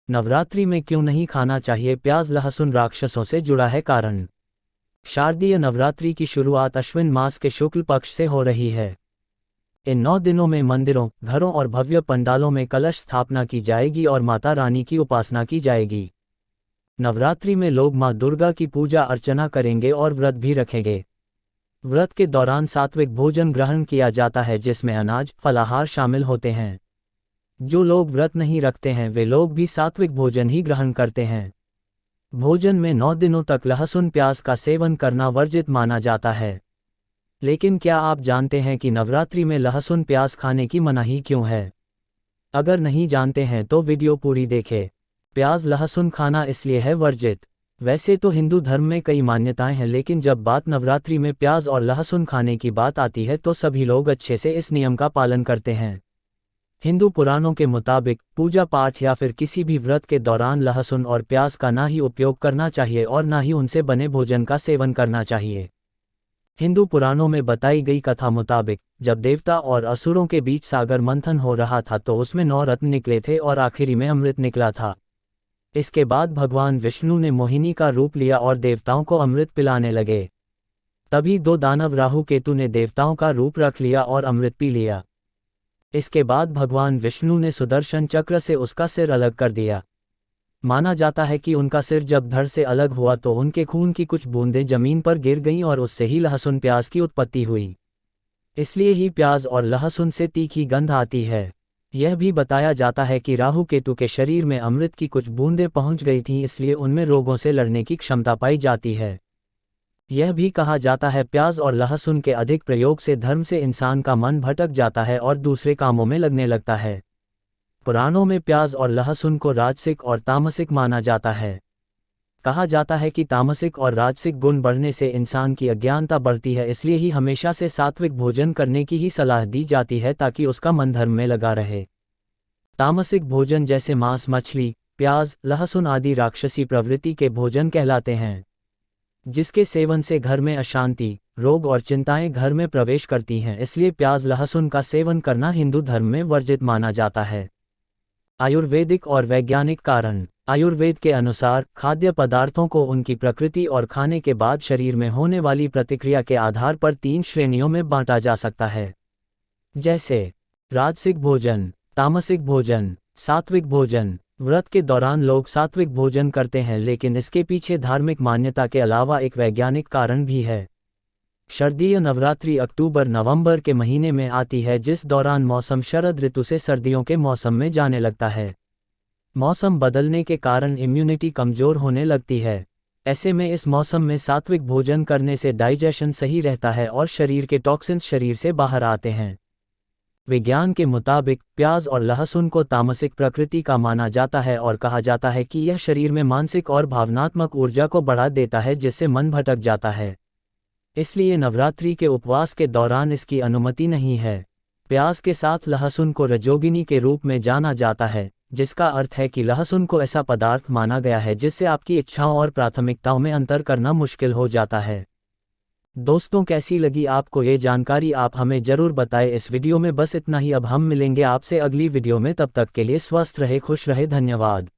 नवरात्रि में क्यों नहीं खाना चाहिए प्याज लहसुन? राक्षसों से जुड़ा है कारण। शारदीय नवरात्रि की शुरुआत अश्विन मास के शुक्ल पक्ष से हो रही है। इन 9 दिनों में मंदिरों, घरों और भव्य पंडालों में कलश स्थापना की जाएगी और माता रानी की उपासना की जाएगी। नवरात्रि में लोग मां दुर्गा की पूजा अर्चना करेंगे और व्रत भी रखेंगे। व्रत के दौरान सात्विक भोजन ग्रहण किया जाता है जिसमें अनाज, फलाहार शामिल होते हैं। जो लोग व्रत नहीं रखते हैं वे लोग भी सात्विक भोजन ही ग्रहण करते हैं। भोजन में 9 दिनों तक लहसुन प्याज का सेवन करना वर्जित माना जाता है। लेकिन क्या आप जानते हैं कि नवरात्रि में लहसुन प्याज खाने की मनाही क्यों है? अगर नहीं जानते हैं तो वीडियो पूरी देखें। प्याज लहसुन खाना इसलिए है वर्जित। वैसे तो हिंदू धर्म में कई मान्यताएं हैं, लेकिन जब बात नवरात्रि में प्याज और लहसुन खाने की बात आती है तो सभी लोग अच्छे से इस नियम का पालन करते हैं। हिंदू पुराणों के मुताबिक पूजा पाठ या फिर किसी भी व्रत के दौरान लहसुन और प्याज का ना ही उपयोग करना चाहिए और ना ही उनसे बने भोजन का सेवन करना चाहिए। हिंदू पुराणों में बताई गई कथा मुताबिक जब देवता और असुरों के बीच सागर मंथन हो रहा था तो उसमें 9 रत्न निकले थे और आखिरी में अमृत निकला था। इसके बाद भगवान विष्णु ने मोहिनी का रूप लिया और देवताओं को अमृत पिलाने लगे। तभी 2 दानव राहु केतु ने देवताओं का रूप रख लिया और अमृत पी लिया। इसके बाद भगवान विष्णु ने सुदर्शन चक्र से उसका सिर अलग कर दिया। माना जाता है कि उनका सिर जब धड़ से अलग हुआ तो उनके खून की कुछ बूंदें जमीन पर गिर गईं और उससे ही लहसुन प्याज की उत्पत्ति हुई। इसलिए ही प्याज और लहसुन से तीखी गंध आती है। यह भी बताया जाता है कि राहु केतु के शरीर में अमृत की कुछ बूंदें पहुंच गई थीं, इसलिए उनमें रोगों से लड़ने की क्षमता पाई जाती है। यह भी कहा जाता है प्याज और लहसुन के अधिक प्रयोग से धर्म से इंसान का मन भटक जाता है और दूसरे कामों में लगने लगता है। पुराणों में प्याज और लहसुन को राजसिक और तामसिक माना जाता है। कहा जाता है कि तामसिक और राजसिक गुण बढ़ने से इंसान की अज्ञानता बढ़ती है, इसलिए ही हमेशा से सात्विक भोजन करने की ही सलाह दी जाती है ताकि उसका मन धर्म में लगा रहे। तामसिक भोजन जैसे मांस, मछली, प्याज, लहसुन आदि राक्षसी प्रवृत्ति के भोजन कहलाते हैं, जिसके सेवन से घर में अशांति, रोग और चिंताएं घर में प्रवेश करती हैं। इसलिए प्याज लहसुन का सेवन करना हिंदू धर्म में वर्जित माना जाता है। आयुर्वेदिक और वैज्ञानिक कारण। आयुर्वेद के अनुसार खाद्य पदार्थों को उनकी प्रकृति और खाने के बाद शरीर में होने वाली प्रतिक्रिया के आधार पर 3 श्रेणियों में बांटा जा सकता है, जैसे राजसिक भोजन, तामसिक भोजन, सात्विक भोजन। व्रत के दौरान लोग सात्विक भोजन करते हैं, लेकिन इसके पीछे धार्मिक मान्यता के अलावा एक वैज्ञानिक कारण भी है। शारदीय नवरात्रि अक्टूबर-नवंबर के महीने में आती है, जिस दौरान मौसम शरद ऋतु से सर्दियों के मौसम में जाने लगता है। मौसम बदलने के कारण इम्यूनिटी कमजोर होने लगती है। ऐसे में इस मौसम में सात्विक भोजन करने से डाइजेशन सही रहता है और शरीर के टॉक्सिन्स शरीर से बाहर आते हैं। विज्ञान के मुताबिक प्याज और लहसुन को तामसिक प्रकृति का माना जाता है और कहा जाता है कि यह शरीर में मानसिक और भावनात्मक ऊर्जा को बढ़ा देता है, जिससे मन भटक जाता है। इसलिए नवरात्रि के उपवास के दौरान इसकी अनुमति नहीं है। प्याज के साथ लहसुन को रजोगिनी के रूप में जाना जाता है, जिसका अर्थ है कि लहसुन को ऐसा पदार्थ माना गया है जिससे आपकी इच्छाओं और प्राथमिकताओं में अंतर करना मुश्किल हो जाता है। दोस्तों, कैसी लगी आपको ये जानकारी? आप हमें ज़रूर बताएं। इस वीडियो में बस इतना ही। अब हम मिलेंगे आपसे अगली वीडियो में। तब तक के लिए स्वस्थ रहे, खुश रहे। धन्यवाद।